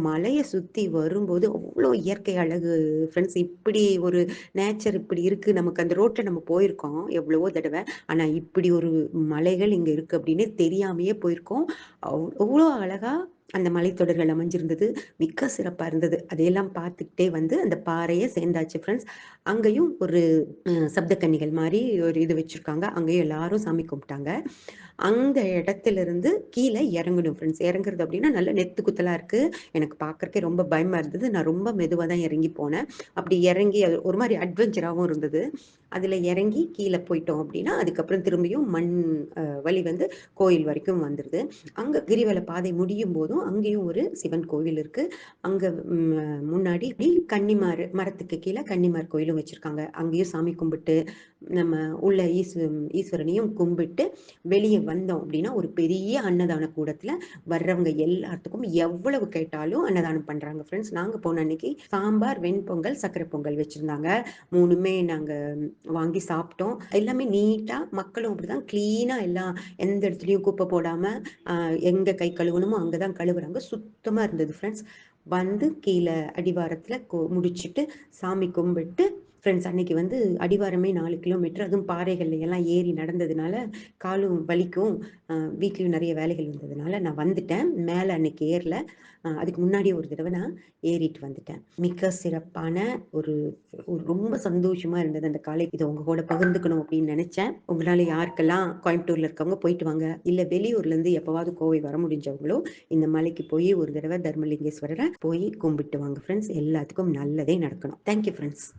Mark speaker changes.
Speaker 1: மலைய சுத்தி வரும்போது அவ்ளோ இயற்கை அழகு ஃப்ரெண்ட்ஸ். இப்படி ஒரு நேச்சர் இப்படி இருக்கு. நமக்கு அந்த ரோட்ல நம்ம போயிருக்கோம் எவ்வளவோ தடவ. ஆனா இப்படி ஒரு மலைகள் இங்க இருக்கு அப்படின்னு தெரியாமயே போயிருக்கோம். அவ்ளோ அழகா அந்த மலைத்தொடர்கள் அமைஞ்சிருந்தது. மிக்க சிறப்பா இருந்தது. அதையெல்லாம் பார்த்துக்கிட்டே வந்து அந்த பாறைய சேர்ந்தாச்சு ஃப்ரெண்ட்ஸ். அங்கேயும் ஒரு சப்தக்கன்னிகள் மாரி ஒரு இது வச்சிருக்காங்க. அங்கேயும் எல்லாரும் சாமி கும்பிட்டாங்க. அந்த இடத்திலிருந்து கீழ இறங்கணும் ஃப்ரெண்ட்ஸ். இறங்குறது அப்படின்னா நல்ல நெத்து குத்தலா இருக்கு. எனக்கு பார்க்கறக்கே ரொம்ப பயமா இருந்தது. நான் ரொம்ப மெதுவா தான் இறங்கி போனேன். அப்படி இறங்கி அது ஒரு மாரி அட்வென்ச்சராவும் இருந்தது. அதுல இறங்கி கீழ போயிட்டோம் அப்படின்னா, அதுக்கப்புறம் திரும்பியும் மண் வழி வந்து கோயில் வரைக்கும் வந்துருது. அங்க கிரிவல பாதை முடியும் போதும், அங்கேயும் ஒரு சிவன் கோவில் இருக்கு. அங்க முன்னாடி மரத்துக்கு கீழ கன்னிமார் கோயிலும் வச்சிருக்காங்க. அங்கேயும் சாமி கும்பிட்டு, நம்ம உள்ள ஈஸ்வரனையும் கும்பிட்டு, வெளிய வந்தோம் அப்படின்னா, ஒரு பெரிய அன்னதான கூடத்துல வர்றவங்க எல்லாத்துக்கும் எவ்வளவு கேட்டாலும் அன்னதானம் பண்றாங்க ஃப்ரெண்ட்ஸ். நாங்க போன அன்னைக்கு சாம்பார், வெண்பொங்கல், சர்க்கரை பொங்கல் வச்சிருந்தாங்க. 3மே நாங்க வாங்கி சாப்பிட்டோம். எல்லாமே நீட்டா மக்களும் அப்படிதான் கிளீனா எல்லாம் எந்த இடத்துலயும் குப்பை போடாம, அ எங்க கை கழுவணுமோ அங்க தான் கழுவுறாங்க. சுத்தமா இருந்தது ஃப்ரெண்ட்ஸ். வந்து கீழ அடிவாரத்துல முடிச்சுட்டு, சாமி கும்பிட்டு ஃப்ரெண்ட்ஸ் அன்னைக்கு வந்து அடிவாரமே 4 கிலோமீட்டர். அதுவும் பாறைகள்ல எல்லாம் ஏறி நடந்ததுனால, காலும் வலிக்கும். அ வீட்லயும் நெறைய வேலைகள் இருந்ததுனால நான் வந்துட்டேன். மேல அன்னைக்கு ஏறல. அதுக்கு முன்னாடியே ஒரு தடவ நான் ஏறிட்டு வந்துட்டேன். மிக சிறப்பான ஒரு ஒரு ரொம்ப சந்தோஷமா இருந்தது அந்த காலை. இத உங்க கூட பகிர்ந்துக்கணும் அப்படின்னு நெனச்சேன். உங்களால யாருக்கெல்லாம் கோயம்புத்தூர்ல இருக்கவங்க போயிட்டு வாங்க. இல்ல வெளியூர்லேருந்து எப்பவாவது கோவை வர முடிஞ்சவங்களோ, இந்த மலைக்கு போய் ஒரு தடவ தர்மலிங்கேஸ்வரர போய் கும்பிட்டு வாங்க ஃப்ரெண்ட்ஸ். எல்லாத்துக்கும் நல்லதே நடக்கணும். Thank you friends.